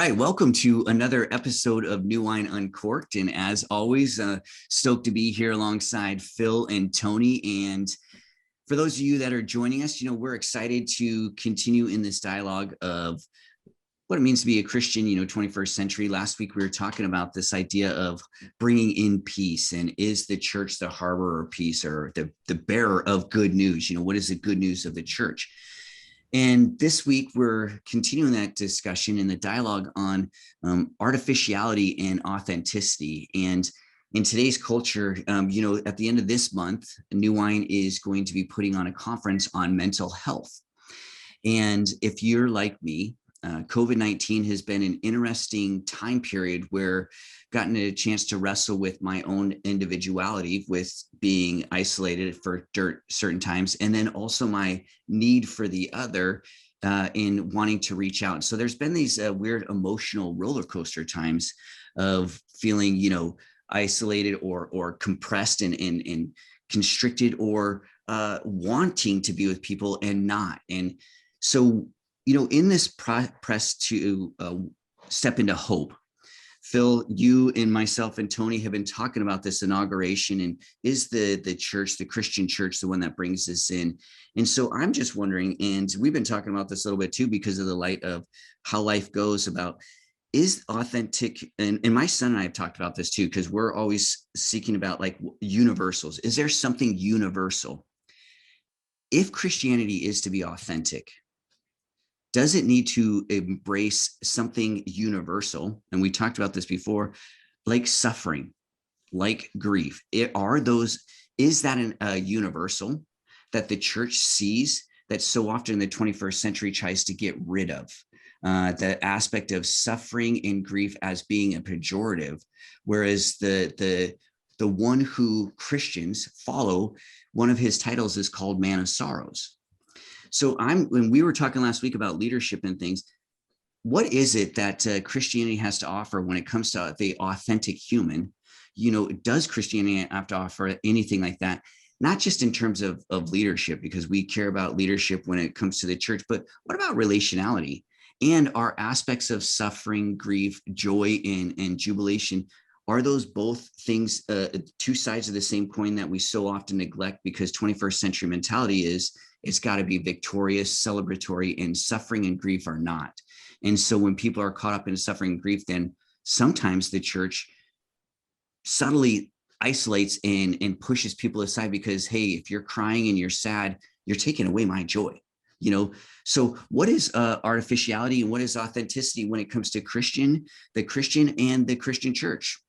right, welcome to another episode of New Wine Uncorked. And as always, stoked to be here alongside Phil and Tony. And for those of you that are joining us, we're excited to continue in this dialogue of what it means to be a Christian, 21st century. Last week, we were talking about this idea of bringing in peace, and is the church the harborer of peace, or the bearer of good news? What is the good news of the church? And this week, we're continuing that discussion in the dialogue on artificiality and authenticity. And in today's culture, at the end of this month, New Wine is going to be putting on a conference on mental health. And if you're like me, COVID-19 has been an interesting time period where I've gotten a chance to wrestle with my own individuality, with being isolated for certain times, and then also my need for the other in wanting to reach out. So there's been these weird emotional roller coaster times of feeling, isolated or compressed and constricted, or wanting to be with people and not. And so in this press to step into hope, Phil, you and myself and Tony have been talking about this inauguration, and is the church, the Christian church, the one that brings this in? And so I'm just wondering, and we've been talking about this a little bit too, because of the light of how life goes, about is authentic, and my son and I have talked about this too, because we're always seeking about like universals. Is there something universal? If Christianity is to be authentic, does it need to embrace something universal? And we talked about this before, like suffering, like grief. Is that a universal that the church sees, that so often in the 21st century tries to get rid of? The aspect of suffering and grief as being a pejorative, whereas the one who Christians follow, one of his titles is called Man of Sorrows. So when we were talking last week about leadership and things, what is it that Christianity has to offer when it comes to the authentic human? Does Christianity have to offer anything like that? Not just in terms of leadership, because we care about leadership when it comes to the church, but what about relationality? And our aspects of suffering, grief, joy, and jubilation? Are those both things, two sides of the same coin that we so often neglect, because 21st century mentality is, it's got to be victorious, celebratory, and suffering and grief are not. And so when people are caught up in suffering and grief, then sometimes the church subtly isolates and pushes people aside, because, hey, if you're crying and you're sad, you're taking away my joy. So what is artificiality and what is authenticity when it comes to the Christian and the Christian church?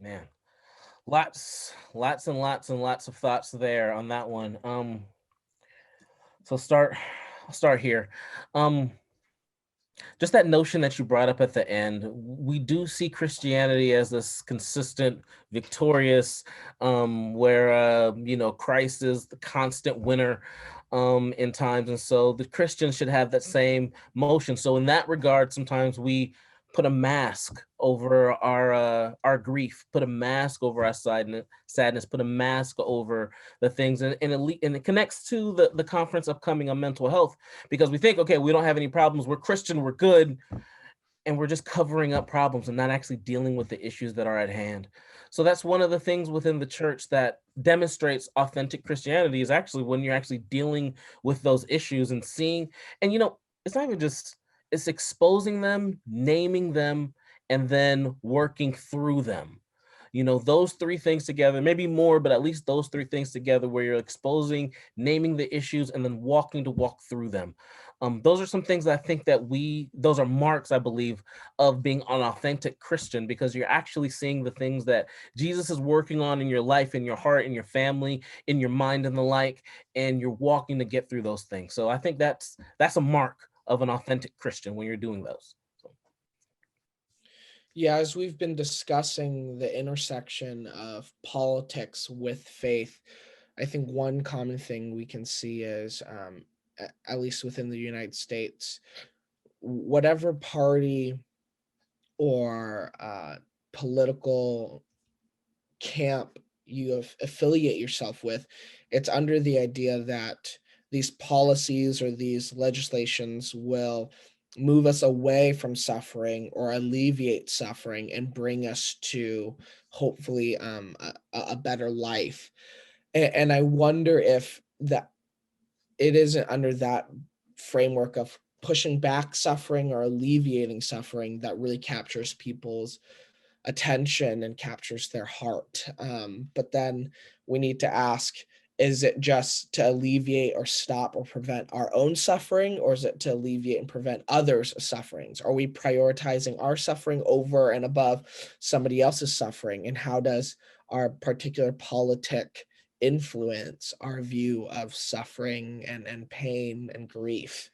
Man, lots and lots and lots of thoughts there on that one. So I'll start here. Just that notion that you brought up at the end, we do see Christianity as this consistent, victorious, where Christ is the constant winner in times, and so the Christians should have that same motion. So in that regard, sometimes we put a mask over our grief, put a mask over our sadness, put a mask over the things, and it connects to the conference upcoming on mental health, because we think, okay, we don't have any problems, we're Christian, we're good, and we're just covering up problems and not actually dealing with the issues that are at hand. So that's one of the things within the church that demonstrates authentic Christianity, is actually when you're actually dealing with those issues and seeing, and it's not even just, it's exposing them, naming them, and then working through them. Those three things together, maybe more, but at least those three things together, where you're exposing, naming the issues, and then walk through them. Those are some things that I think that those are marks, I believe, of being an authentic Christian, because you're actually seeing the things that Jesus is working on in your life, in your heart, in your family, in your mind, and the like, and you're walking to get through those things. So I think that's a mark of an authentic Christian when you're doing those. Yeah, as we've been discussing the intersection of politics with faith, I think one common thing we can see is, at least within the United States, whatever party or political camp you affiliate yourself with, it's under the idea that these policies or these legislations will move us away from suffering or alleviate suffering and bring us to hopefully a better life. And I wonder if that it isn't under that framework of pushing back suffering or alleviating suffering that really captures people's attention and captures their heart. But then we need to ask, is it just to alleviate or stop or prevent our own suffering, or is it to alleviate and prevent others' sufferings? Are we prioritizing our suffering over and above somebody else's suffering? And how does our particular politic influence our view of suffering and pain and grief?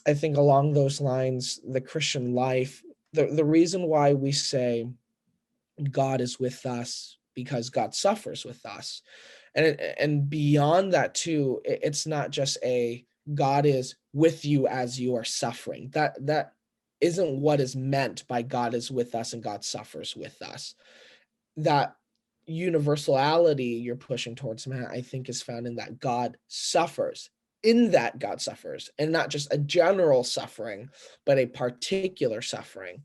I think along those lines, the Christian life, the reason why we say God is with us because God suffers with us. And beyond that too, it's not just a God is with you as you are suffering. That isn't what is meant by God is with us and God suffers with us. That universality you're pushing towards, Matt, I think is found in that God suffers. In that God suffers, and not just a general suffering, but a particular suffering.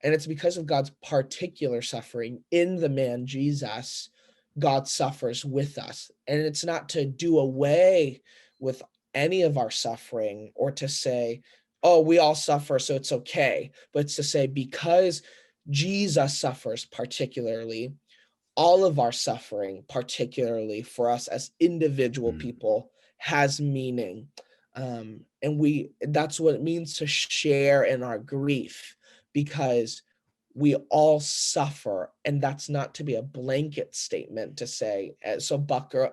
And it's because of God's particular suffering in the man Jesus, God suffers with us. And it's not to do away with any of our suffering or to say, oh, we all suffer, so it's okay. But it's to say, because Jesus suffers particularly, all of our suffering, particularly for us as individual people, has meaning. And that's what it means to share in our grief, because we all suffer, and that's not to be a blanket statement to say, so buckle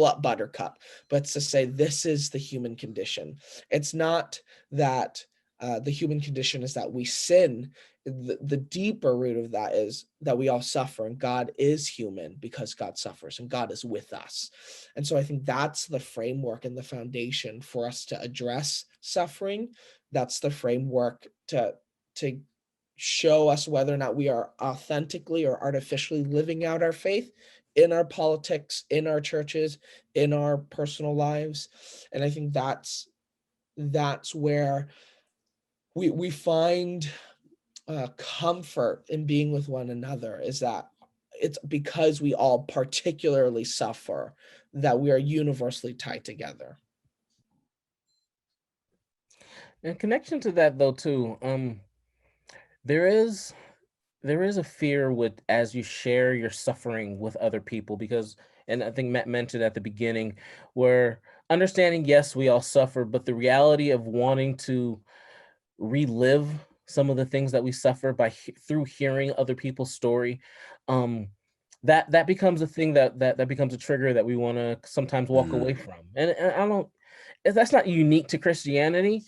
up, buttercup, but to say this is the human condition. It's not that the human condition is that we sin. The deeper root of that is that we all suffer, and God is human because God suffers and God is with us. And so I think that's the framework and the foundation for us to address suffering. That's the framework to show us whether or not we are authentically or artificially living out our faith in our politics, in our churches, in our personal lives. And I think that's where we find comfort in being with one another, is that it's because we all particularly suffer that we are universally tied together. In connection to that, though, too, there is a fear with as you share your suffering with other people, because, and I think Matt mentioned at the beginning, where understanding, yes, we all suffer, but the reality of wanting to relive some of the things that we suffer through hearing other people's story, um that becomes a thing that becomes a trigger that we want to sometimes walk away Mm. from. And I don't, that's not unique to Christianity.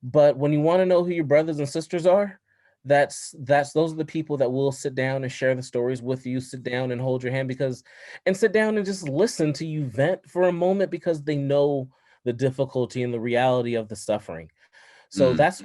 But when you want to know who your brothers and sisters are, that's those are the people that will sit down and share the stories with you, sit down and hold your hand, because and sit down and just listen to you vent for a moment, because they know the difficulty and the reality of the suffering. So Mm. that's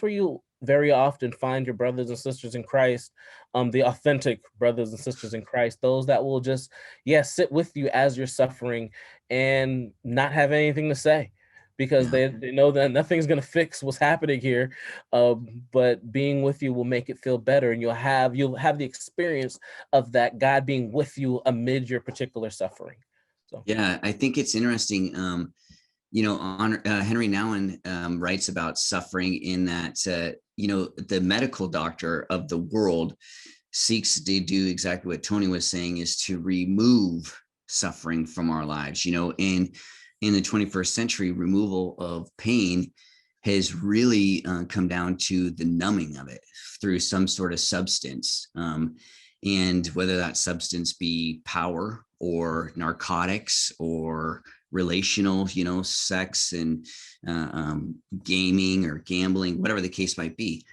where you'll very often find your brothers and sisters in Christ, the authentic brothers and sisters in Christ, those that will just, yeah, sit with you as you're suffering and not have anything to say, because Yeah. they know that nothing's going to fix what's happening here. But being with you will make it feel better, and you'll have the experience of that God being with you amid your particular suffering. So. Yeah, I think it's interesting. Henry Nouwen writes about suffering in that, the medical doctor of the world seeks to do exactly what Tony was saying, is to remove suffering from our lives. And in the 21st century, removal of pain has really come down to the numbing of it through some sort of substance. And whether that substance be power or narcotics or relational, sex and gaming or gambling, whatever the case might be.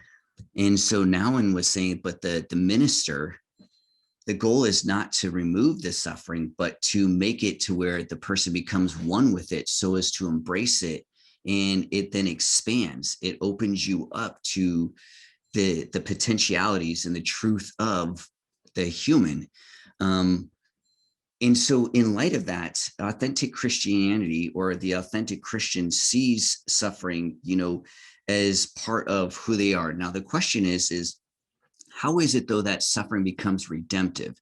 And so Nouwen was saying, but the minister, the goal is not to remove the suffering, but to make it to where the person becomes one with it, so as to embrace it. And it then expands. It opens you up to the potentialities and the truth of the human. And so in light of that, authentic Christianity, or the authentic Christian, sees suffering, as part of who they are. Now, the question is how is it though that suffering becomes redemptive?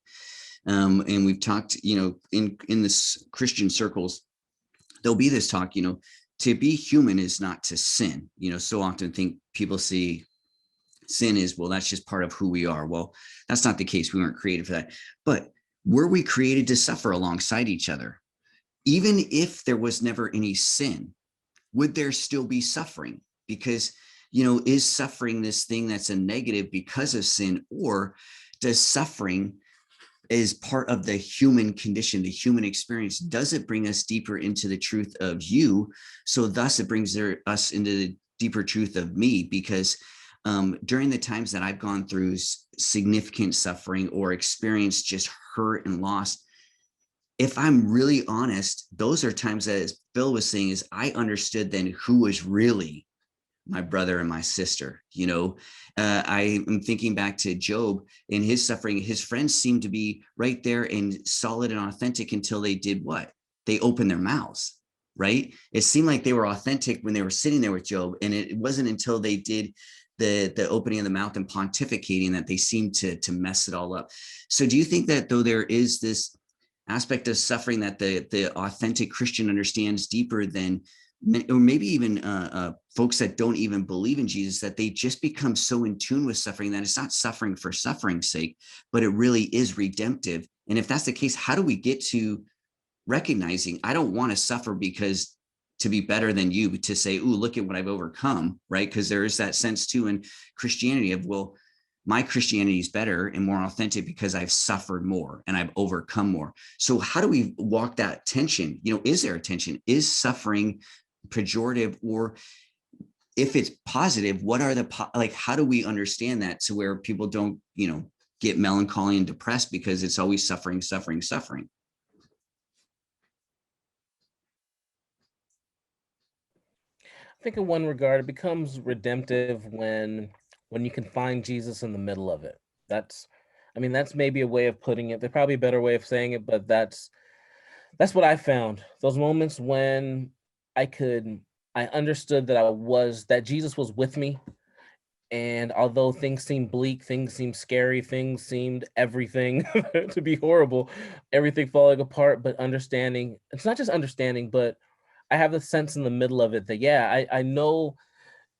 And we've talked, in this Christian circles, there'll be this talk, to be human is not to sin. So often think people see sin is, well, that's just part of who we are. Well, that's not the case. We weren't created for that. But were we created to suffer alongside each other? Even if there was never any sin, would there still be suffering? Because, is suffering this thing that's a negative because of sin, or does suffering, is part of the human condition, the human experience, does it bring us deeper into the truth of you? So thus it brings us into the deeper truth of me. Because during the times that I've gone through significant suffering or experienced just hurt and loss, if I'm really honest, those are times that, as Phil was saying, is I understood then who was really my brother and my sister. I am thinking back to Job and his suffering. His friends seemed to be right there and solid and authentic until they did what? They opened their mouths, right? It seemed like they were authentic when they were sitting there with Job, and it wasn't until they did the opening of the mouth and pontificating that they seemed to mess it all up. So do you think that though there is this aspect of suffering that the authentic Christian understands deeper than, or maybe even folks that don't even believe in Jesus, that they just become so in tune with suffering that it's not suffering for suffering's sake, but it really is redemptive? And if that's the case, how do we get to recognizing I don't want to suffer because to be better than you, to say, ooh, look at what I've overcome, right? Because there is that sense too in Christianity of, well, my Christianity is better and more authentic because I've suffered more and I've overcome more. So how do we walk that tension? Is there a tension? Is suffering pejorative, or if it's positive, what are how do we understand that to where people don't, get melancholy and depressed because it's always suffering, suffering, suffering? I think in one regard, it becomes redemptive when you can find Jesus in the middle of it. That's, that's maybe a way of putting it. There's probably a better way of saying it, but that's what I found. Those moments when I could, I understood that Jesus was with me. And although things seemed bleak, things seemed scary, things seemed everything to be horrible, everything falling apart, but understanding, it's not just understanding, but I have the sense in the middle of it that, yeah, I know,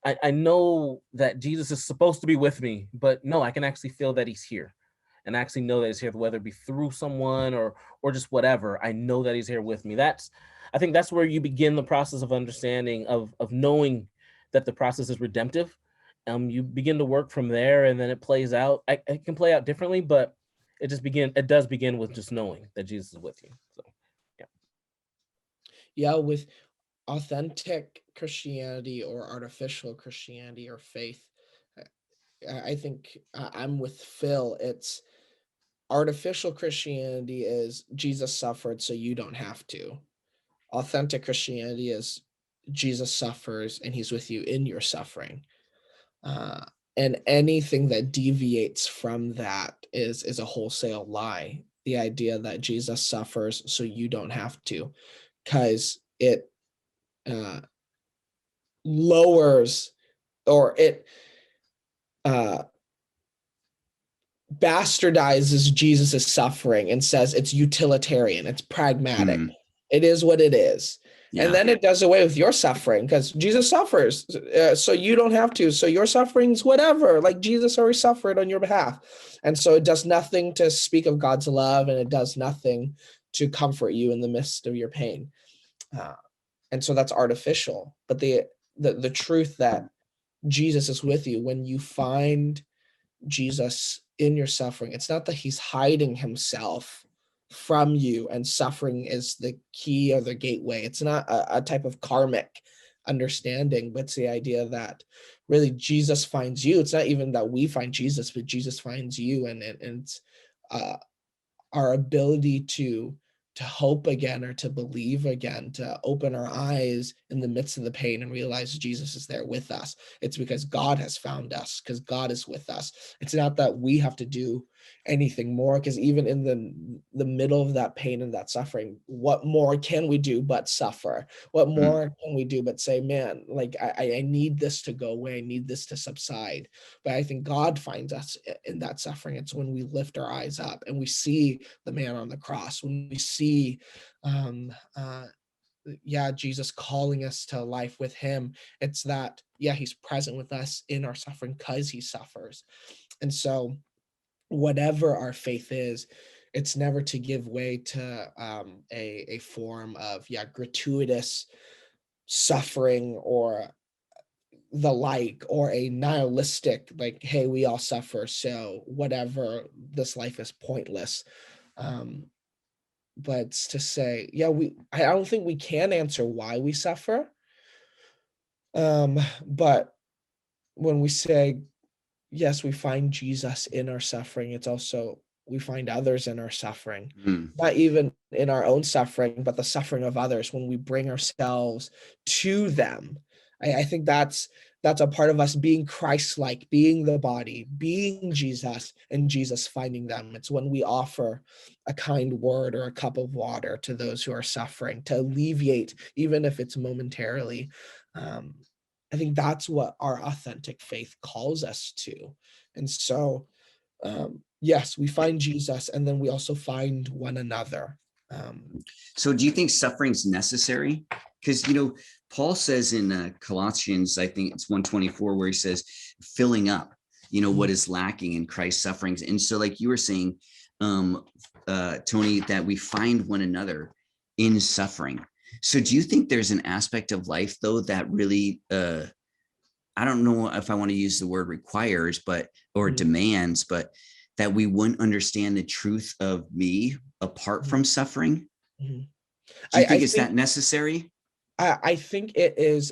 I know that Jesus is supposed to be with me, but no, I can actually feel that he's here, and actually know that he's here, whether it be through someone or just whatever. I know that he's here with me. I think that's where you begin the process of understanding, of knowing that the process is redemptive. You begin to work from there, and then it plays out. It can play out differently, but it does begin with just knowing that Jesus is with you. So yeah. Yeah, with authentic Christianity or artificial Christianity or faith, I think I'm with Phil. It's artificial Christianity is Jesus suffered so you don't have to. Authentic Christianity is Jesus suffers and he's with you in your suffering. Uh, and anything that deviates from that is a wholesale lie. The idea that Jesus suffers so you don't have to, because it uh, lowers, or it uh, bastardizes Jesus's suffering and says it's utilitarian, it's pragmatic. It is what it is. Yeah. And then it does away with your suffering, because Jesus suffers, so you don't have to. So your suffering's whatever, like Jesus already suffered on your behalf. And so it does nothing to speak of God's love, and it does nothing to comfort you in the midst of your pain. And so that's artificial. But the truth that Jesus is with you, when you find Jesus in your suffering, it's not that he's hiding himself from you and suffering is the key or the gateway. It's not a type of karmic understanding, but it's the idea that really Jesus finds you. It's not even that we find Jesus, but Jesus finds you, and it's our ability to hope again, or to believe again, to open our eyes in the midst of the pain and realize Jesus is there with us. It's because God has found us, because God is with us. It's not that we have to do anything more, because even in the middle of that pain and that suffering, what more can we do but suffer? What more can we do but say, man, like I need this to go away, I need this to subside. But I think God finds us in that suffering. It's when we lift our eyes up and we see the man on the cross, when we see Jesus calling us to life with him. It's that, he's present with us in our suffering because he suffers. And so whatever our faith is, it's never to give way to a form of gratuitous suffering or the like, or a nihilistic, like, hey, we all suffer, so whatever, this life is pointless. But to say, I don't think we can answer why we suffer. But when we say, yes, we find Jesus in our suffering, it's also we find others in our suffering, not even in our own suffering, but the suffering of others. When we bring ourselves to them, I think that's a part of us being Christ-like, being the body, being Jesus, and Jesus finding them. It's when we offer a kind word or a cup of water to those who are suffering, to alleviate, even if it's momentarily. I think that's what our authentic faith calls us to. And so, yes, we find Jesus, and then we also find one another. So do you think suffering's necessary? Because, Paul says in Colossians, I think it's 1:24, where he says, filling up, what is lacking in Christ's sufferings. And so, like you were saying, Tony, that we find one another in suffering. So do you think there's an aspect of life, though, that really, I don't know if I want to use the word requires, or demands, but that we wouldn't understand the truth of me apart from suffering? Mm-hmm. Do you think it's that necessary? I think it is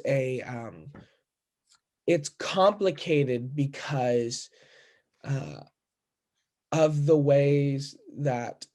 it's complicated because of the ways that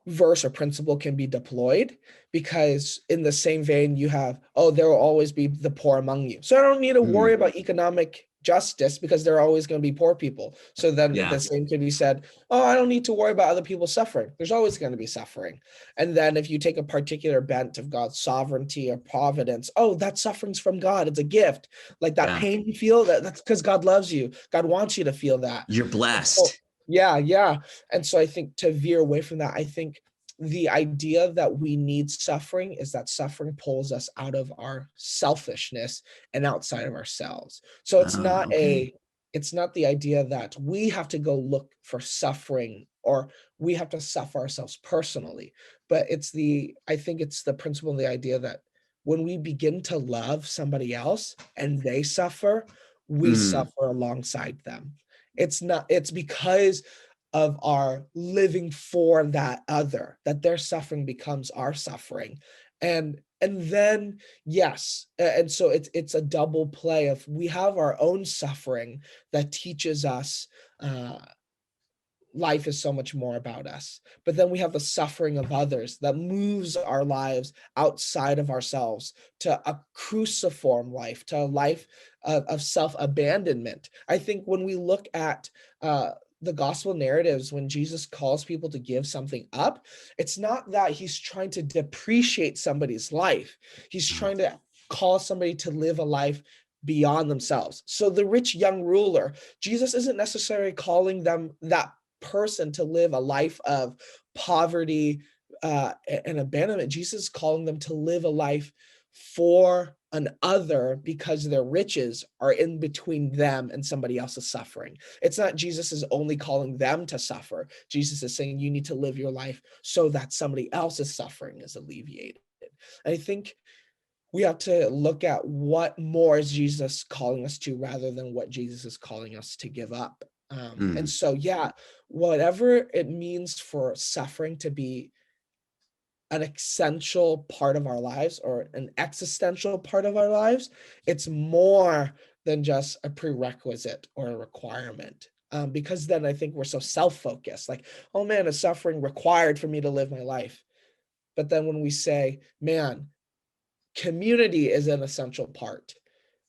verse or principle can be deployed, because in the same vein you have, there will always be the poor among you, so I don't need to worry about economic justice because there are always going to be poor people. So then the same could be said, I don't need to worry about other people suffering. There's always going to be suffering. And then if you take a particular bent of God's sovereignty or providence, that suffering's from God, it's a gift. Like that pain you feel, that's because God loves you. God wants you to feel that. You're blessed. Yeah. And so I think to veer away from that, I think the idea that we need suffering is that suffering pulls us out of our selfishness and outside of ourselves. So it's not it's not the idea that we have to go look for suffering or we have to suffer ourselves personally, but I think it's the principle, the idea that when we begin to love somebody else and they suffer, we suffer alongside them. It's because of our living for that other that their suffering becomes our suffering. And then, yes, and so it's a double play of, we have our own suffering that teaches us life is so much more about us. But then we have the suffering of others that moves our lives outside of ourselves to a cruciform life, to a life of self-abandonment. I think when we look at the gospel narratives, when Jesus calls people to give something up, it's not that he's trying to depreciate somebody's life. He's trying to call somebody to live a life beyond themselves. So the rich young ruler, Jesus isn't necessarily calling them, that person, to live a life of poverty and abandonment. Jesus is calling them to live a life for an other, because their riches are in between them and somebody else's suffering. It's not Jesus is only calling them to suffer. Jesus is saying you need to live your life so that somebody else's suffering is alleviated. And I think we have to look at what more is Jesus calling us to, rather than what Jesus is calling us to give up. And so, whatever it means for suffering to be an essential part of our lives, or an existential part of our lives, it's more than just a prerequisite or a requirement. Because then I think we're so self-focused, like, oh man, is suffering required for me to live my life? But then when we say, man, community is an essential part,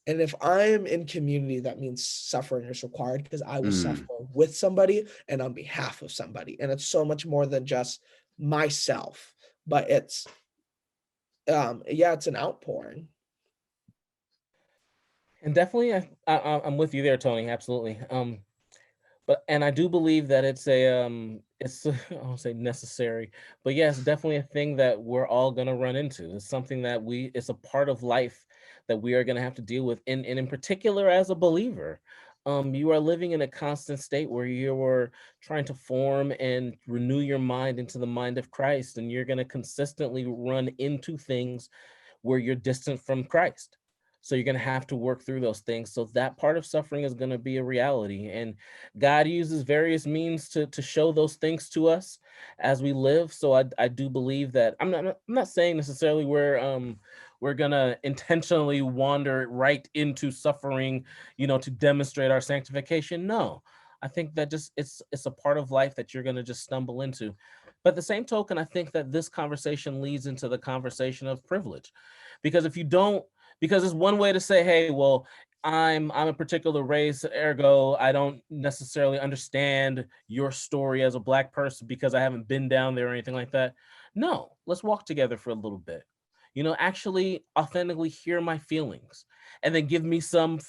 And if I'm in community, that means suffering is required, because I will suffer Mm. with somebody and on behalf of somebody. And it's so much more than just myself, but it's yeah, it's an outpouring. And definitely, I'm with you there, Tony. Absolutely. But and I do believe that it's I won't say necessary, but yes, definitely a thing that we're all gonna run into. It's something that it's a part of life that we are gonna have to deal with. And in particular, as a believer, you are living in a constant state where you're trying to form and renew your mind into the mind of Christ, and you're gonna consistently run into things where you're distant from Christ. So you're going to have to work through those things. So that part of suffering is going to be a reality. And God uses various means to show those things to us as we live. So I do believe that I'm not saying necessarily we're going to intentionally wander right into suffering, to demonstrate our sanctification. No. I think that just it's a part of life that you're going to just stumble into. But the same token, I think that this conversation leads into the conversation of privilege. Because if you don't, because it's one way to say, hey, well, I'm a particular race, ergo I don't necessarily understand your story as a Black person because I haven't been down there or anything like that. No, let's walk together for a little bit. Actually authentically hear my feelings, and then give me some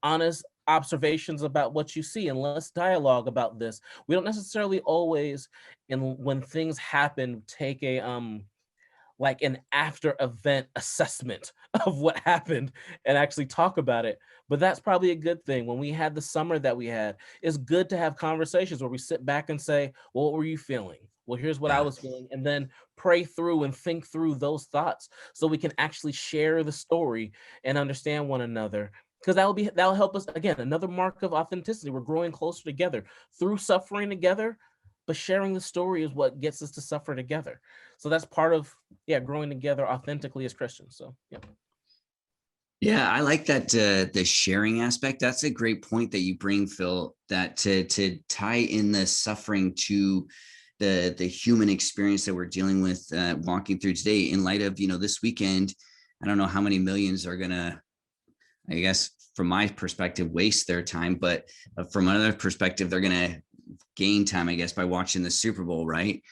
honest observations about what you see, and let's dialogue about this. We don't necessarily always, and when things happen, take a like an after event assessment of what happened and actually talk about it. But that's probably a good thing. When we had the summer that we had, it's good to have conversations where we sit back and say, well, what were you feeling? Well, here's what I Yeah. was feeling. And then pray through and think through those thoughts so we can actually share the story and understand one another. Because that'll help us, again, another mark of authenticity. We're growing closer together through suffering together, but sharing the story is what gets us to suffer together. So that's part of, yeah, growing together authentically as Christians. So yeah. Yeah, I like that the sharing aspect. That's a great point that you bring, Phil. That to tie in the suffering to the human experience that we're dealing with, walking through today. In light of this weekend, I don't know how many millions are gonna, I guess, from my perspective, waste their time, but from another perspective, they're gonna gain time, I guess, by watching the Super Bowl, right?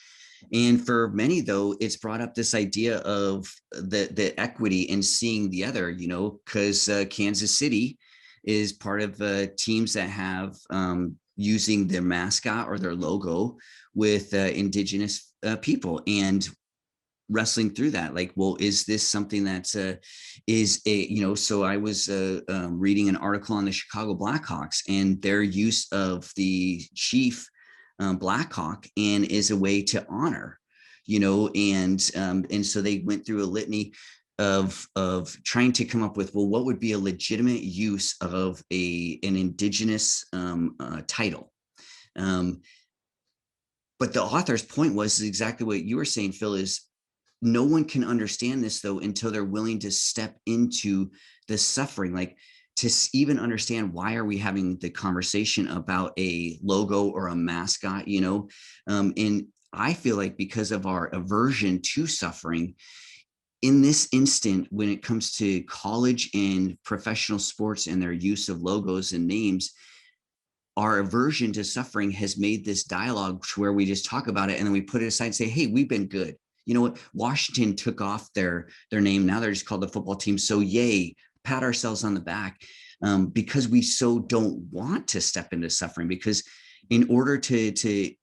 And for many, though, it's brought up this idea of the equity in seeing the other, because Kansas City is part of teams that have using their mascot or their logo with indigenous people, and wrestling through that. Like, well, is this something that's so I was reading an article on the Chicago Blackhawks and their use of the chief Blackhawk, and is a way to honor, and so they went through a litany of trying to come up with, well, what would be a legitimate use of an indigenous title. But the author's point was exactly what you were saying, Phil, is no one can understand this, though, until they're willing to step into the suffering, like to even understand why are we having the conversation about a logo or a mascot, and I feel like because of our aversion to suffering in this instant, when it comes to college and professional sports and their use of logos and names, our aversion to suffering has made this dialogue where we just talk about it and then we put it aside and say, hey, we've been good. You know what? Washington took off their name. Now they're just called the football team. So yay, pat ourselves on the back, because we so don't want to step into suffering. Because in order to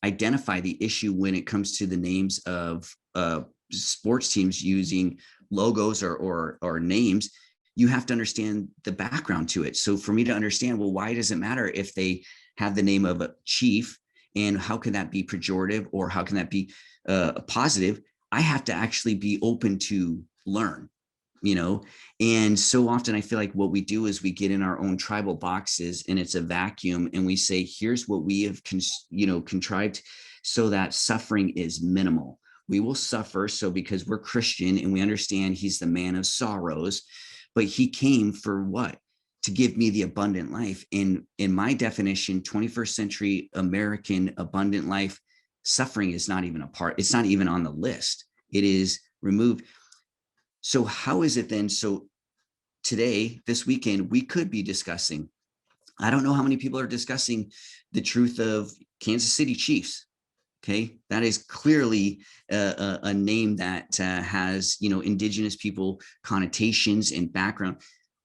identify the issue when it comes to the names of sports teams using logos or names, you have to understand the background to it. So for me to understand, well, why does it matter if they have the name of a chief, and how can that be pejorative, or how can that be positive? I have to actually be open to learn, and so often I feel like what we do is we get in our own tribal boxes and it's a vacuum, and we say, here's what we have contrived so that suffering is minimal. We will suffer so because we're Christian and we understand he's the man of sorrows, but he came for what? To give me the abundant life. In my definition, 21st century American abundant life, suffering is not even a part. It's not even on the list. It is removed. So how is it then? So today, this weekend, we could be discussing. I don't know how many people are discussing the truth of Kansas City Chiefs. Okay, that is clearly a name that has, indigenous people connotations and background.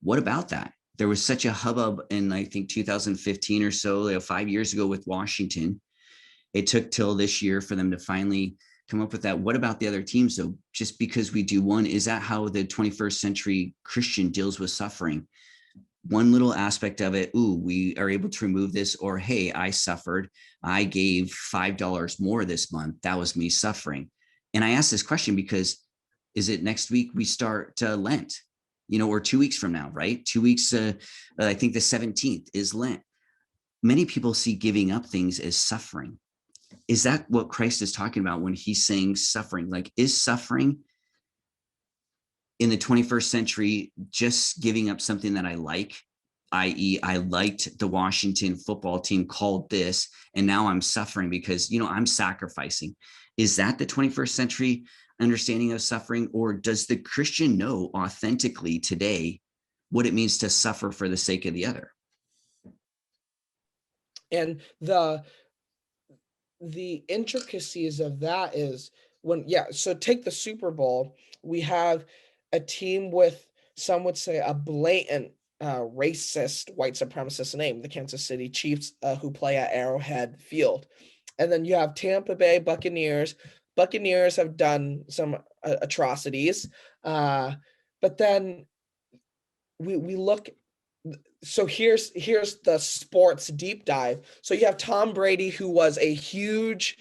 What about that? There was such a hubbub in, I think, 2015 or so, 5 years ago with Washington. It took till this year for them to finally come up with that. What about the other teams, though? Just because we do one, is that how the 21st century Christian deals with suffering? One little aspect of it, ooh, we are able to remove this, or hey, I suffered. I gave $5 more this month. That was me suffering. And I ask this question because is it next week we start Lent, or 2 weeks from now, right? 2 weeks, I think the 17th is Lent. Many people see giving up things as suffering. Is that what Christ is talking about when he's saying suffering? Like, is suffering in the 21st century just giving up something that I like, i.e., I liked the Washington football team called this, and now I'm suffering because, I'm sacrificing? Is that the 21st century understanding of suffering? Or does the Christian know authentically today what it means to suffer for the sake of the other? And the intricacies of that is so take the Super Bowl. We have a team with, some would say, a blatant racist white supremacist name, the Kansas City Chiefs, who play at Arrowhead Field. And then you have Tampa Bay Buccaneers. Buccaneers have done some atrocities, but then we look. So here's the sports deep dive. So you have Tom Brady, who was a huge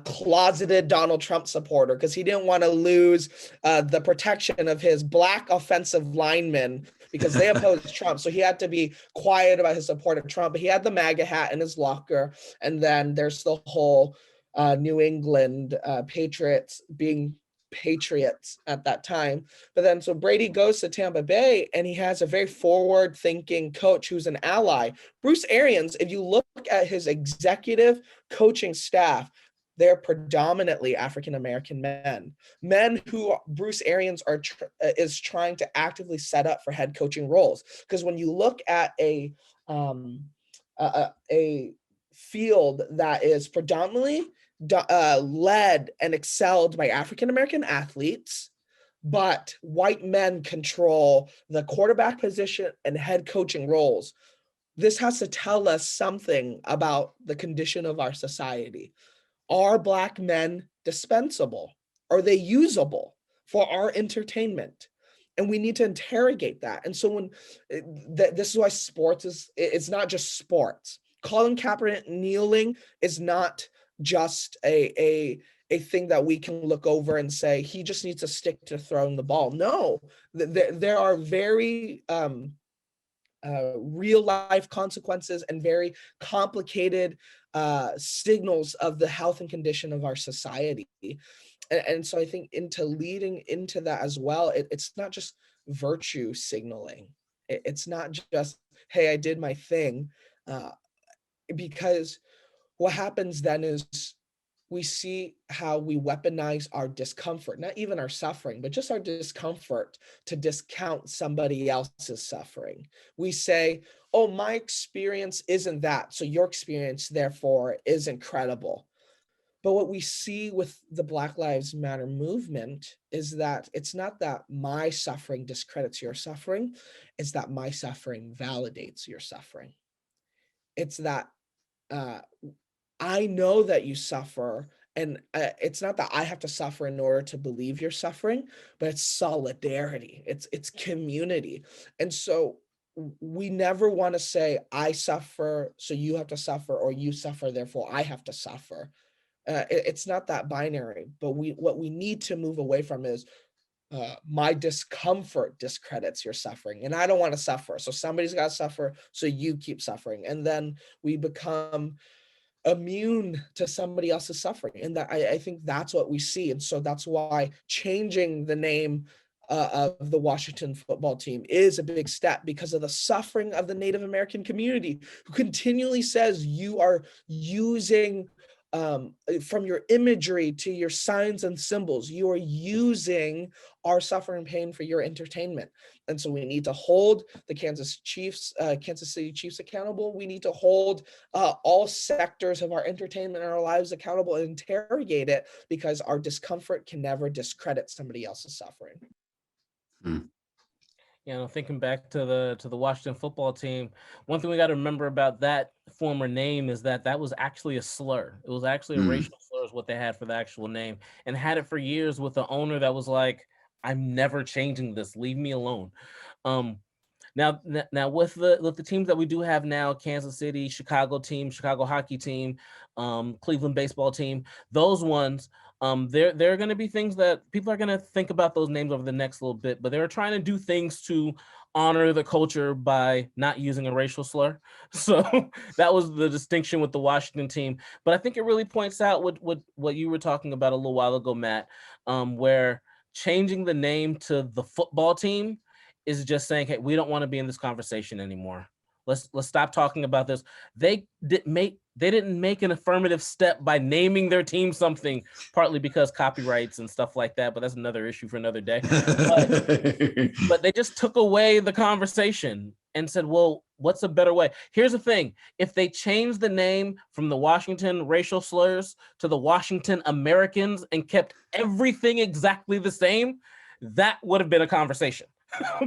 closeted Donald Trump supporter because he didn't want to lose the protection of his black offensive linemen because they opposed Trump. So he had to be quiet about his support of Trump. But he had the MAGA hat in his locker. And then there's the whole New England Patriots being Patriots at that time. But then so Brady goes to Tampa Bay and he has a very forward thinking coach who's an ally. Bruce Arians, if you look at his executive coaching staff, they're predominantly African-American men who Bruce Arians is trying to actively set up for head coaching roles. Because when you look at a field that is predominantly led and excelled by African-American athletes, but white men control the quarterback position and head coaching roles. This has to tell us something about the condition of our society. Are Black men dispensable? Are they usable for our entertainment? And we need to interrogate that. And so when this is why sports it's not just sports. Colin Kaepernick kneeling is not just a thing that we can look over and say he just needs to stick to throwing the ball. No, there are very real life consequences and very complicated signals of the health and condition of our society. And so I think leading into that as well, it's not just virtue signaling. It's not just, hey, I did my thing, because what happens then is we see how we weaponize our discomfort, not even our suffering, but just our discomfort to discount somebody else's suffering. We say, oh, my experience isn't that, so your experience, therefore, is incredible. But what we see with the Black Lives Matter movement is that it's not that my suffering discredits your suffering, it's that my suffering validates your suffering. It's that I know that you suffer, and it's not that I have to suffer in order to believe you're suffering, but it's solidarity, it's community. And so we never want to say, I suffer, so you have to suffer, or you suffer, therefore I have to suffer. It's not that binary, but what we need to move away from is my discomfort discredits your suffering, and I don't want to suffer, so somebody's got to suffer, so you keep suffering, and then we become immune to somebody else's suffering. And that I think that's what we see. And so that's why changing the name of the Washington football team is a big step, because of the suffering of the Native American community, who continually says you are using from your imagery to your signs and symbols. You are using our suffering and pain for your entertainment. And so we need to hold the Kansas City Chiefs accountable. We need to hold all sectors of our entertainment and our lives accountable and interrogate it, because our discomfort can never discredit somebody else's suffering. Thinking back to the Washington football team, one thing we got to remember about that former name is that was actually a slur. It was actually a racial slur is what they had for the actual name, and had it for years with the owner that was like, "I'm never changing this. Leave me alone." Now with the teams that we do have now, Kansas City, Chicago team, Chicago hockey team, Cleveland baseball team, those ones, there are going to be things that people are going to think about those names over the next little bit, but they're trying to do things to honor the culture by not using a racial slur. So that was the distinction with the Washington team. But I think it really points out what you were talking about a little while ago, Matt, where changing the name to the football team is just saying, hey, we don't want to be in this conversation anymore. Let's stop talking about this. They didn't make an affirmative step by naming their team something, partly because copyrights and stuff like that, but that's another issue for another day. But they just took away the conversation and said, well, what's a better way? Here's the thing. If they changed the name from the Washington racial slurs to the Washington Americans and kept everything exactly the same, that would have been a conversation.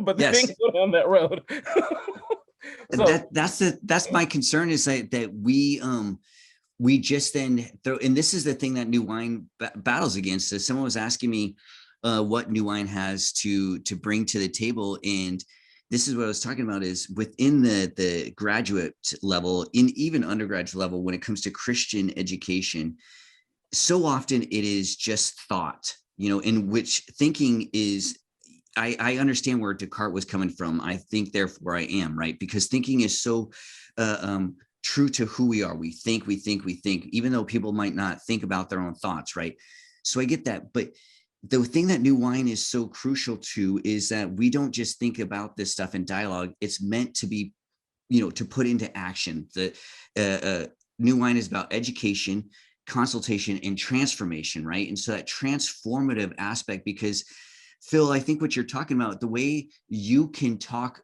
But the thing went on that road. So that's my concern, is that we just then throw, and this is the thing that New Wine battles against. So someone was asking me what New Wine has to bring to the table, and this is what I was talking about, is within the graduate level, in even undergraduate level, when it comes to Christian education, so often it is just thought, in which thinking is, I understand where Descartes was coming from. I think, therefore I am, right? Because thinking is so true to who we are. We think, even though people might not think about their own thoughts, right? So I get that. But the thing that New Wine is so crucial to is that we don't just think about this stuff in dialogue. It's meant to be, to put into action. The New Wine is about education, consultation, and transformation, right? And so that transformative aspect, because Phil, I think what you're talking about, the way you can talk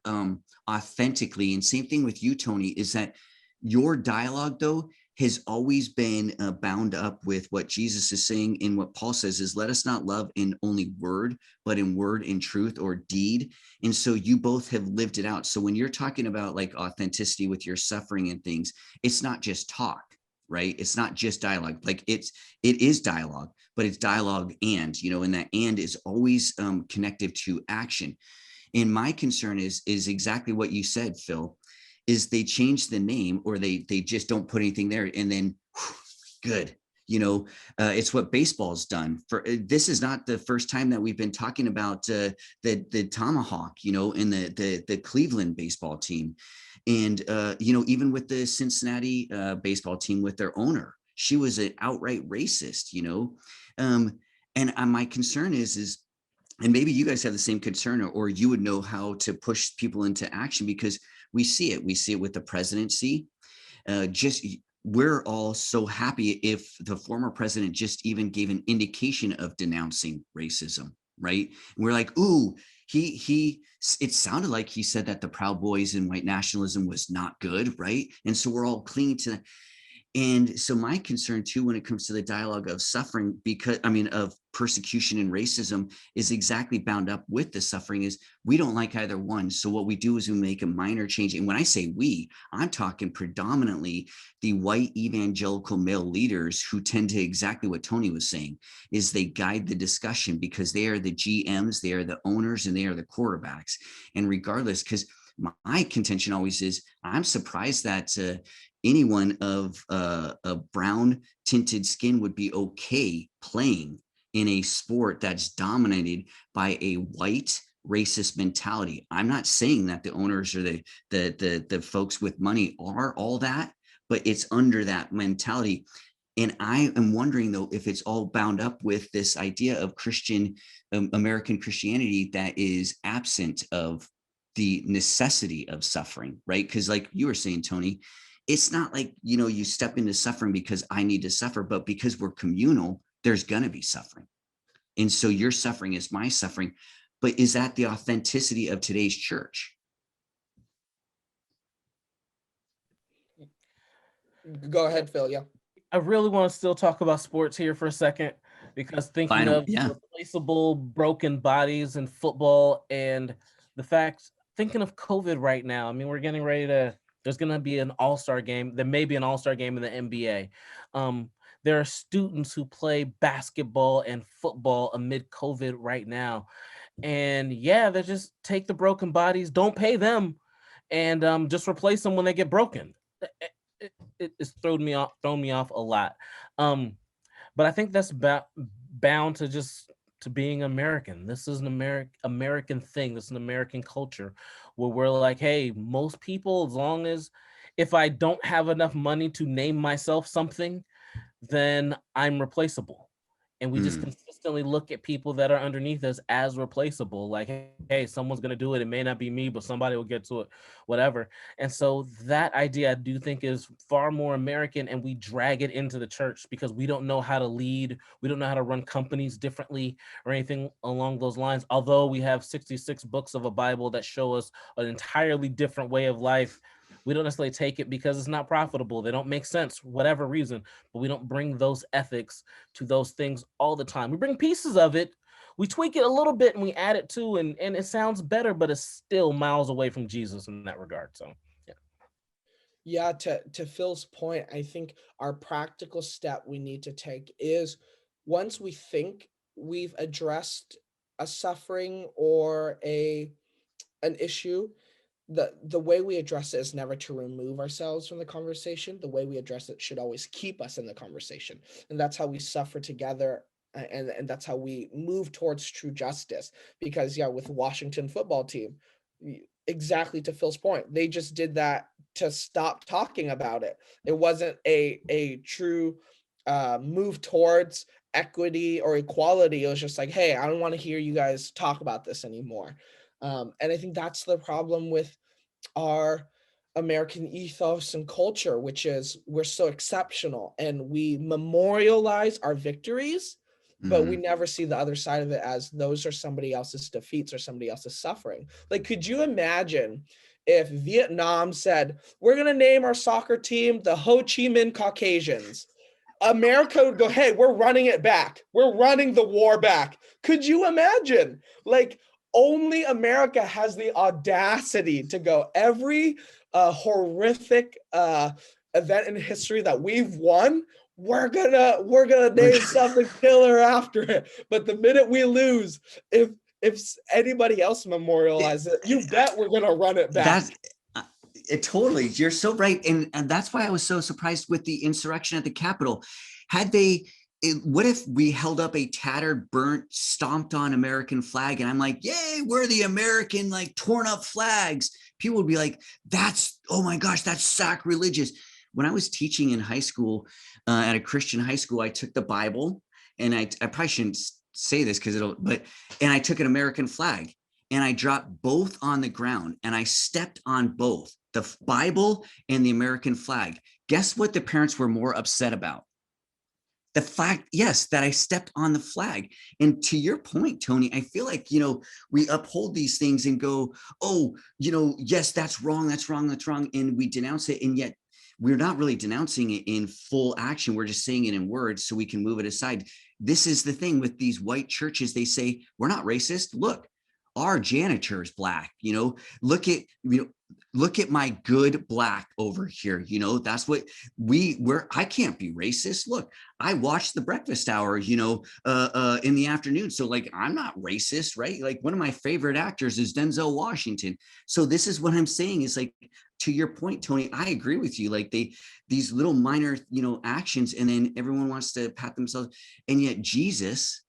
authentically, and same thing with you, Tony, is that your dialogue, though, has always been bound up with what Jesus is saying, and what Paul says is, let us not love in only word, but in word and truth, or deed. And so you both have lived it out. So when you're talking about like authenticity with your suffering and things, it's not just talk, right? It's not just dialogue. Like it is dialogue, but it's dialogue and that and is always connective to action. And my concern is exactly what you said, Phil, is they change the name, or they just don't put anything there, and then good. It's what baseball's done. For this is not the first time that we've been talking about the tomahawk, in the Cleveland baseball team. And, even with the Cincinnati baseball team, with their owner, she was an outright racist, and my concern is, and maybe you guys have the same concern, or you would know how to push people into action, because we see it with the presidency. We're all so happy if the former president just even gave an indication of denouncing racism, right? And we're like, ooh, it sounded like he said that the Proud Boys and white nationalism was not good, right? And so we're all clinging to that. And so my concern too, when it comes to the dialogue of suffering, of persecution and racism, is exactly bound up with the suffering, is we don't like either one. So what we do is we make a minor change. And when I say we, I'm talking predominantly the white evangelical male leaders, who tend to exactly what Tony was saying, is they guide the discussion, because they are the GMs, they are the owners, and they are the quarterbacks. And regardless, because my contention always is, I'm surprised that anyone of a brown tinted skin would be okay playing in a sport that's dominated by a white racist mentality. I'm not saying that the owners or the folks with money are all that, but it's under that mentality. And I am wondering, though, if it's all bound up with this idea of American Christianity that is absent of the necessity of suffering, right? Because like you were saying, Tony, it's not like, you step into suffering because I need to suffer, but because we're communal, there's going to be suffering. And so your suffering is my suffering. But is that the authenticity of today's church? Go ahead, Phil. Yeah. I really want to still talk about sports here for a second, because thinking of Yeah. replaceable broken bodies in football, and the fact, thinking of COVID right now. I mean, we're getting ready there's going to be an all-star game. There may be an all-star game in the NBA. There are students who play basketball and football amid COVID right now. And yeah, they just take the broken bodies, don't pay them, and just replace them when they get broken. It's thrown me off a lot. But I think that's bound to just to being American. This is an American thing. This is an American culture where we're like, hey, most people, as long as, if I don't have enough money to name myself something, then I'm replaceable. And we just consistently look at people that are underneath us as replaceable. Like, hey, someone's going to do it. It may not be me, but somebody will get to it, whatever. And so that idea, I do think, is far more American, and we drag it into the church because we don't know how to lead. We don't know how to run companies differently or anything along those lines. Although we have 66 books of a Bible that show us an entirely different way of life, we don't necessarily take it because it's not profitable. They don't make sense, whatever reason, but we don't bring those ethics to those things all the time. We bring pieces of it, we tweak it a little bit, and we add it to, and it sounds better, but it's still miles away from Jesus in that regard. So Yeah, to Phil's point, I think our practical step we need to take is, once we think we've addressed a suffering or an issue, the way we address it is never to remove ourselves from the conversation. The way we address it should always keep us in the conversation. And that's how we suffer together, and that's how we move towards true justice. Because yeah, with the Washington football team, exactly to Phil's point, they just did that to stop talking about it. It wasn't a true move towards equity or equality. It was just like, hey, I don't want to hear you guys talk about this anymore. And I think that's the problem with our American ethos and culture, which is we're so exceptional and we memorialize our victories, but we never see the other side of it as those are somebody else's defeats or somebody else's suffering. Like, could you imagine if Vietnam said, we're going to name our soccer team the Ho Chi Minh Caucasians? America would go, hey, we're running it back. We're running the war back. Could you imagine? Like, only America has the audacity to go, every horrific event in history that we've won, we're gonna name something killer after it. But the minute we lose, if anybody else memorializes it, you bet we're gonna run it back. Totally, you're so right, and that's why I was so surprised with the insurrection at the Capitol. What if we held up a tattered, burnt, stomped on American flag, and I'm like, yay, we're the American, like, torn up flags. People would be like, oh my gosh, that's sacrilegious. When I was teaching in high school, at a Christian high school, I took the Bible, and I probably shouldn't say this and I took an American flag, and I dropped both on the ground, and I stepped on both the Bible and the American flag. Guess what the parents were more upset about? The fact, yes, that I stepped on the flag. And to your point, Tony, I feel like, we uphold these things and go, oh, yes, that's wrong, that's wrong, that's wrong. And we denounce it. And yet we're not really denouncing it in full action. We're just saying it in words so we can move it aside. This is the thing with these white churches. They say, we're not racist. Look, our janitor is black, look at my good black over here. That's what I can't be racist. Look, I watch the breakfast hour, in the afternoon. So like, I'm not racist, right? Like, one of my favorite actors is Denzel Washington. So this is what I'm saying is, like, to your point, Tony, I agree with you. Like, these little minor, actions, and then everyone wants to pat themselves. And yet Jesus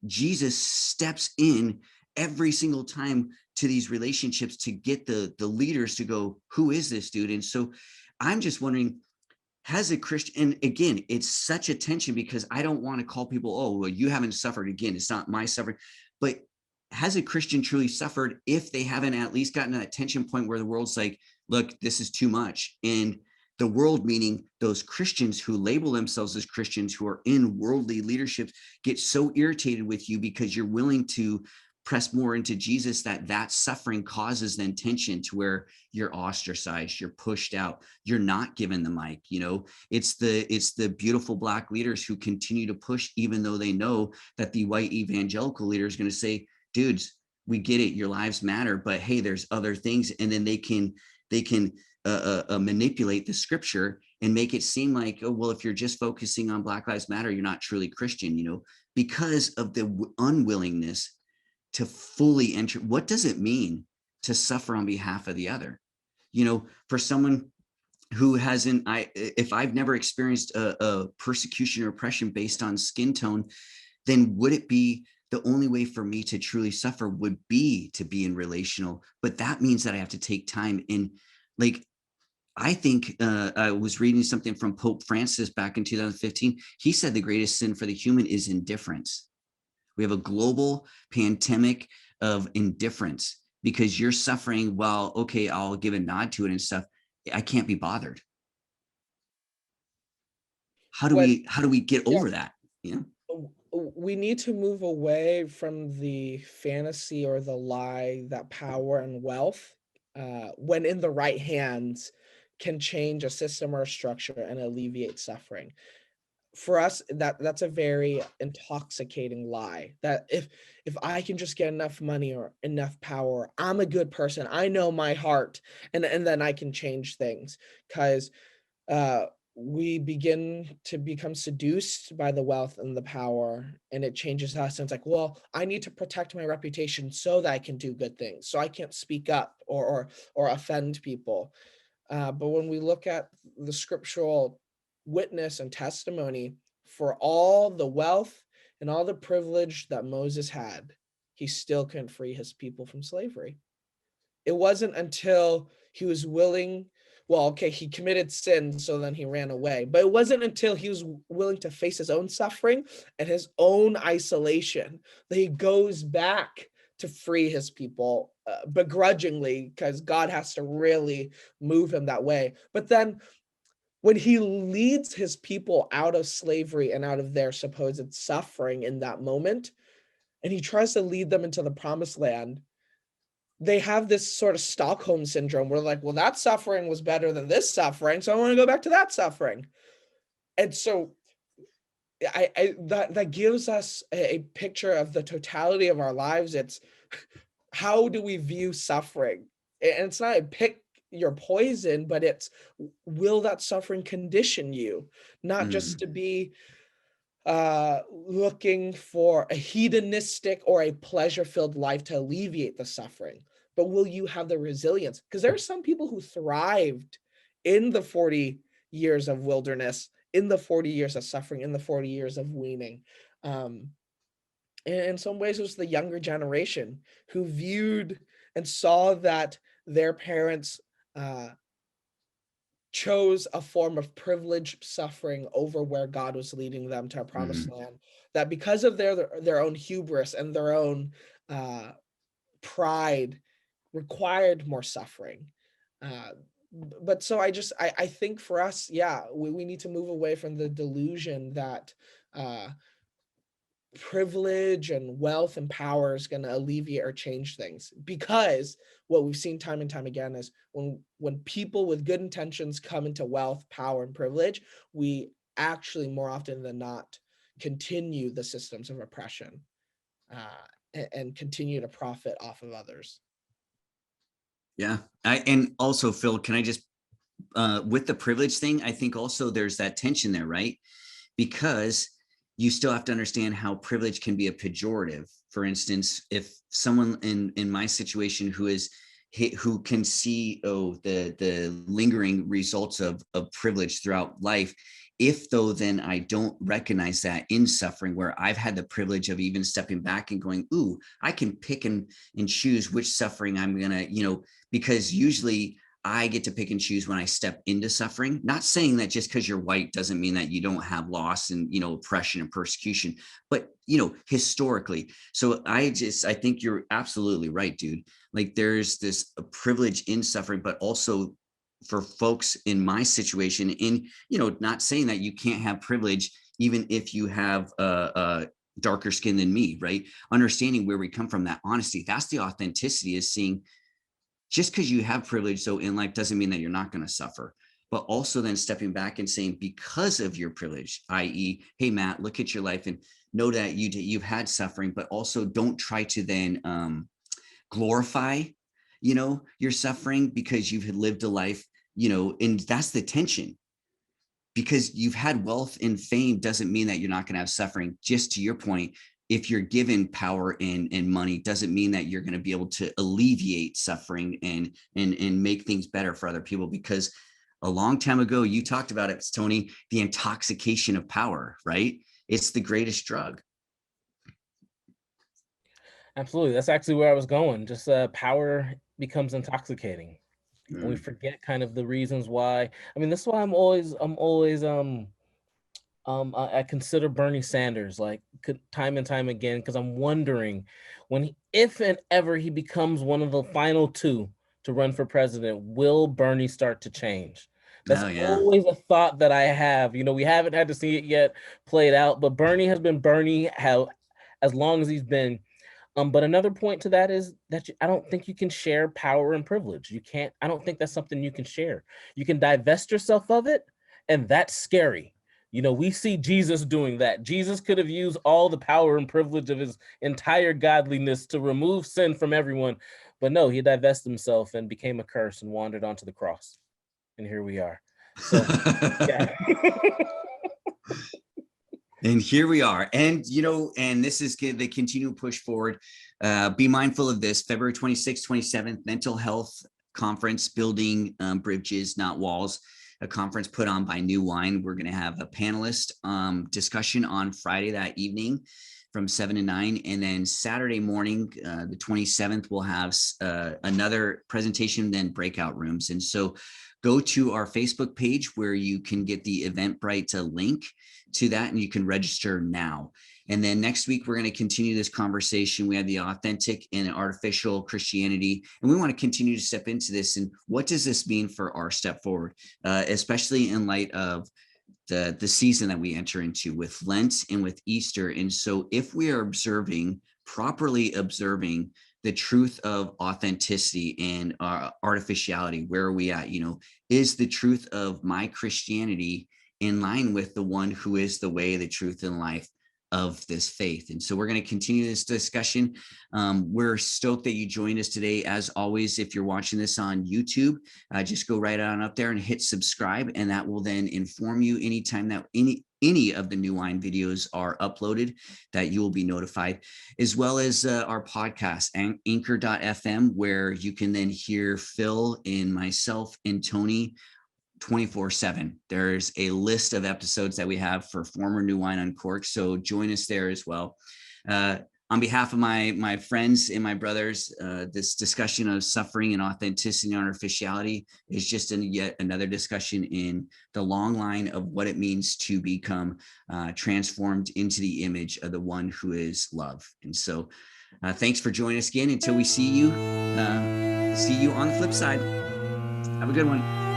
steps in every single time to these relationships to get the leaders to go, who is this dude? And so I'm just wondering, has a Christian, and again, it's such a tension because I don't want to call people, oh, well, you haven't suffered. Again, it's not my suffering, but has a Christian truly suffered if they haven't at least gotten to that tension point where the world's like, look, this is too much? And the world, meaning those Christians who label themselves as Christians, who are in worldly leadership, get so irritated with you because you're willing to press more into Jesus, that suffering causes then tension to where you're ostracized, you're pushed out, you're not given the mic. It's the beautiful Black leaders who continue to push, even though they know that the white evangelical leader is going to say, dudes, we get it, your lives matter, but hey, there's other things. And then they can manipulate the scripture and make it seem like, oh, well, if you're just focusing on Black Lives Matter, you're not truly Christian, because of the unwillingness to fully enter. What does it mean to suffer on behalf of the other? For someone who hasn't, if I've never experienced a persecution or oppression based on skin tone, then would it be the only way for me to truly suffer would be to be in relational, but that means that I have to take time in, like, I think I was reading something from Pope Francis back in 2015. He said the greatest sin for the human is indifference. We have a global pandemic of indifference because you're suffering. Well, okay, I'll give a nod to it and stuff. I can't be bothered. How do we get over that? We need to move away from the fantasy or the lie that power and wealth, when in the right hands, can change a system or a structure and alleviate suffering. For us, that's a very intoxicating lie, that if I can just get enough money or enough power, I'm a good person, I know my heart, and then I can change things. Because we begin to become seduced by the wealth and the power, and it changes us. And it's like, well, I need to protect my reputation so that I can do good things, so I can't speak up or offend people. But when we look at the scriptural witness and testimony, for all the wealth and all the privilege that Moses had, he still couldn't free his people from slavery. It wasn't until he was willing, well, okay, he committed sin, so then he ran away. But it wasn't until he was willing to face his own suffering and his own isolation that he goes back to free his people, begrudgingly, because God has to really move him that way. But then when he leads his people out of slavery and out of their supposed suffering in that moment, and he tries to lead them into the promised land, they have this sort of Stockholm syndrome where, like, well, that suffering was better than this suffering, so I want to go back to that suffering. And so that gives us a picture of the totality of our lives. It's how do we view suffering? And it's not a pick your poison, but it's, will that suffering condition you? Not just to be looking for a hedonistic or a pleasure-filled life to alleviate the suffering, but will you have the resilience? Because there are some people who thrived in the 40 years of wilderness, in the 40 years of suffering, in the 40 years of weaning. And in some ways, it was the younger generation who viewed and saw that their parents chose a form of privileged suffering over where God was leading them to a promised land, that because of their own hubris and their own pride required more suffering. But so I think for us, yeah, we need to move away from the delusion that privilege and wealth and power is going to alleviate or change things, because what we've seen time and time again is when people with good intentions come into wealth, power, and privilege, we actually more often than not continue the systems of oppression, and continue to profit off of others. Yeah. And also, Phil, can I just, with the privilege thing, I think also there's that tension there, right? Because you still have to understand how privilege can be a pejorative. For instance, if someone in my situation who can see the lingering results of privilege throughout life, if though then I don't recognize that in suffering, where I've had the privilege of even stepping back and going, ooh, I can pick and choose which suffering I'm gonna, because usually I get to pick and choose when I step into suffering. Not saying that just because you're white doesn't mean that you don't have loss and, oppression and persecution, but, historically. So I think you're absolutely right, dude. Like, there's this privilege in suffering, but also for folks in my situation, and, you know, not saying that you can't have privilege, even if you have a darker skin than me, right? Understanding where we come from, that honesty, that's the authenticity, is seeing just because you have privilege, so in life, doesn't mean that you're not going to suffer. But also then stepping back and saying, because of your privilege, i.e., hey, Matt, look at your life and know that you've had suffering, but also don't try to then glorify, you know, your suffering because you've lived a life, you know, and that's the tension. Because you've had wealth and fame doesn't mean that you're not going to have suffering. Just to your point, if you're given power and money, doesn't mean that you're going to be able to alleviate suffering and make things better for other people. Because a long time ago, you talked about it, Tony, the intoxication of power, right? It's the greatest drug. Absolutely. That's actually where I was going. Just power becomes intoxicating. And we forget kind of the reasons why. I mean, this is why I'm always I consider Bernie Sanders like time and time again, because I'm wondering when if and ever he becomes one of the final two to run for president, will Bernie start to change? That's Oh, yeah. always a thought that I have. You know, we haven't had to see it yet played out, but Bernie has been Bernie how as long as he's been. But another point to that is that I don't think you can share power and privilege. You can't. I don't think that's something you can share. You can divest yourself of it, and that's scary. You know, we see Jesus doing that. Jesus could have used all the power and privilege of his entire godliness to remove sin from everyone, but no, he divested himself and became a curse and wandered onto the cross. And here we are. So, yeah. And here we are. And, you know, and this is the continual push forward. Be mindful of this, February 26th, 27th, mental health conference, building bridges, not walls, a conference put on by New Wine. We're going to have a panelist discussion on Friday that evening from 7 to 9. And then Saturday morning, the 27th, we'll have another presentation, then breakout rooms. And so go to our Facebook page where you can get the Eventbrite link to that, and you can register now. And then next week, we're going to continue this conversation. We have the authentic and artificial Christianity, and we want to continue to step into this. And what does this mean for our step forward, especially in light of the season that we enter into with Lent and with Easter? And so if we are properly observing the truth of authenticity and artificiality, where are we at? You know, is the truth of my Christianity in line with the one who is the way, the truth, and life of this faith? And so we're going to continue this discussion. We're stoked that you joined us today. As always, if you're watching this on YouTube, just go right on up there and hit subscribe, and that will then inform you anytime that any of the New Wine videos are uploaded, that you will be notified, as well as our podcast, anchor.fm, where you can then hear Phil and myself and Tony 24/7. There's a list of episodes that we have for former New Wine UnCorked, so join us there as well. On behalf of my friends and my brothers, this discussion of suffering and authenticity and artificiality is just yet another discussion in the long line of what it means to become transformed into the image of the one who is love. And so thanks for joining us again. Until we see you on the flip side. Have a good one.